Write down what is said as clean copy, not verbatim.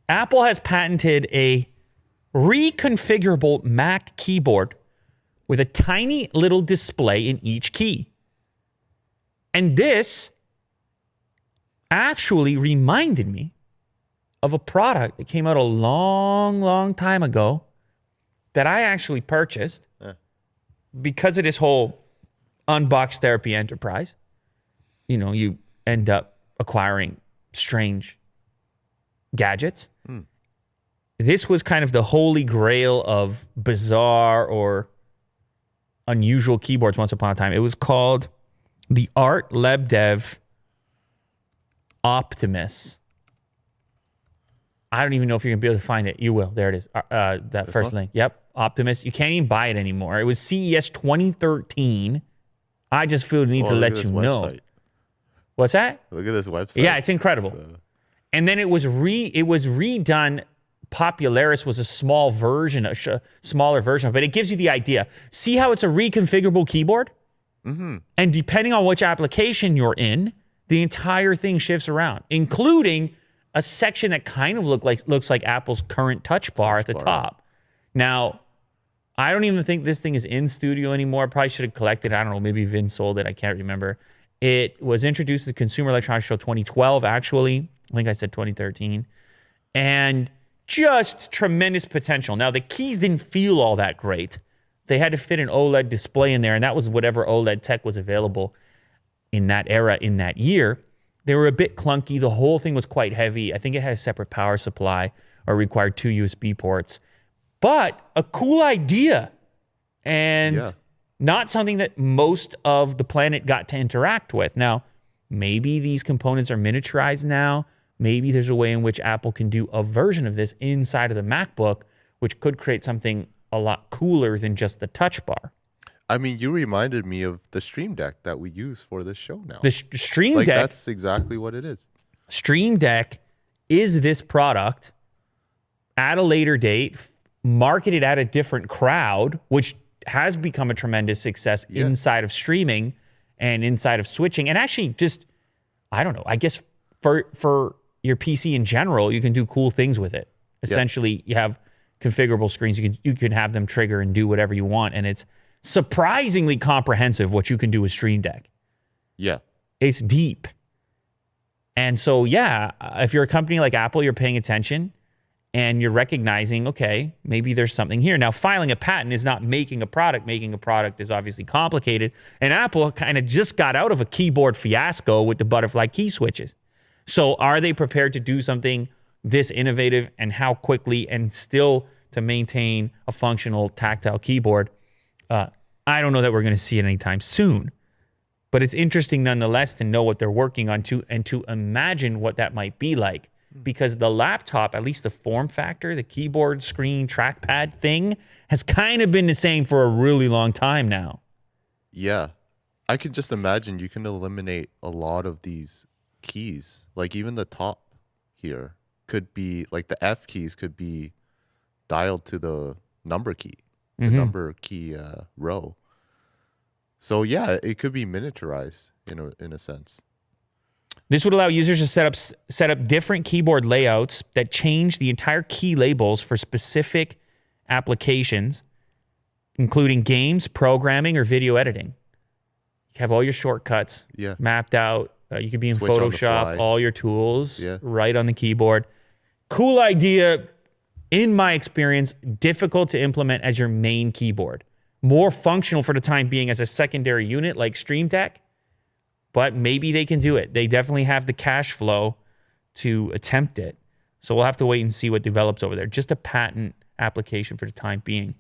Apple has patented a reconfigurable Mac keyboard with a tiny little display in each key. And this actually reminded me of a product that came out a long, long time ago that I actually purchased because of this whole unbox therapy enterprise. You know, you end up acquiring strange gadgets. This was kind of the holy grail of bizarre or unusual keyboards once upon a time. It was called the Art LebDev Optimus. I don't even know if you're going to be able to find it. You will. There it is. That first link. Yep. Optimus. You can't even buy it anymore. It was CES 2013. I just feel the need to let you know. What's that? Look at this website. Yeah, it's incredible. And then it was redone. Popularis was a small version, a smaller version, but it gives you the idea. See how it's a reconfigurable keyboard? Mm-hmm. And depending on which application you're in, the entire thing shifts around, including a section that kind of looks like Apple's current touch bar at the top. Now, I don't even think this thing is in studio anymore. I probably should have collected it. I don't know. Maybe Vin sold it. I can't remember. It was introduced at the Consumer Electronics Show 2012, actually. I think I said 2013. And just tremendous potential. Now, the keys didn't feel all that great. They had to fit an OLED display in there, and that was whatever OLED tech was available in that era, in that year. They were a bit clunky. The whole thing was quite heavy. I think it had a separate power supply or required 2 USB ports. But a cool idea, and not something that most of the planet got to interact with. Now, maybe these components are miniaturized now. Maybe there's a way in which Apple can do a version of this inside of the MacBook, which could create something a lot cooler than just the touch bar. I mean, you reminded me of the Stream Deck that we use for this show now. The Stream Deck. That's exactly what it is. Stream Deck is this product at a later date, marketed at a different crowd, which has become a tremendous success inside of streaming and inside of switching. And actually just, I don't know, I guess for your PC in general, you can do cool things with it. Essentially, you have configurable screens. You can have them trigger and do whatever you want. And it's surprisingly comprehensive what you can do with Stream Deck. Yeah. It's deep. And so, if you're a company like Apple, you're paying attention and you're recognizing, okay, maybe there's something here. Now, filing a patent is not making a product. Making a product is obviously complicated. And Apple kind of just got out of a keyboard fiasco with the butterfly key switches. So are they prepared to do something this innovative, and how quickly, and still to maintain a functional tactile keyboard? I don't know that we're going to see it anytime soon, but it's interesting nonetheless to know what they're working on and to imagine what that might be like, because the laptop, at least the form factor, the keyboard, screen, trackpad thing, has kind of been the same for a really long time now. Yeah. I could just imagine you can eliminate a lot of these keys. Like even the top here could be, like the F keys could be dialed to the number key. The number key row. So yeah, it could be miniaturized in a sense. This would allow users to set up different keyboard layouts that change the entire key labels for specific applications, including games, programming, or video editing. You have all your shortcuts mapped out. You could be in Photoshop, all your tools right on the keyboard. Cool idea. In my experience, difficult to implement as your main keyboard. More functional for the time being as a secondary unit like Stream Deck, but maybe they can do it. They definitely have the cash flow to attempt it. So we'll have to wait and see what develops over there. Just a patent application for the time being.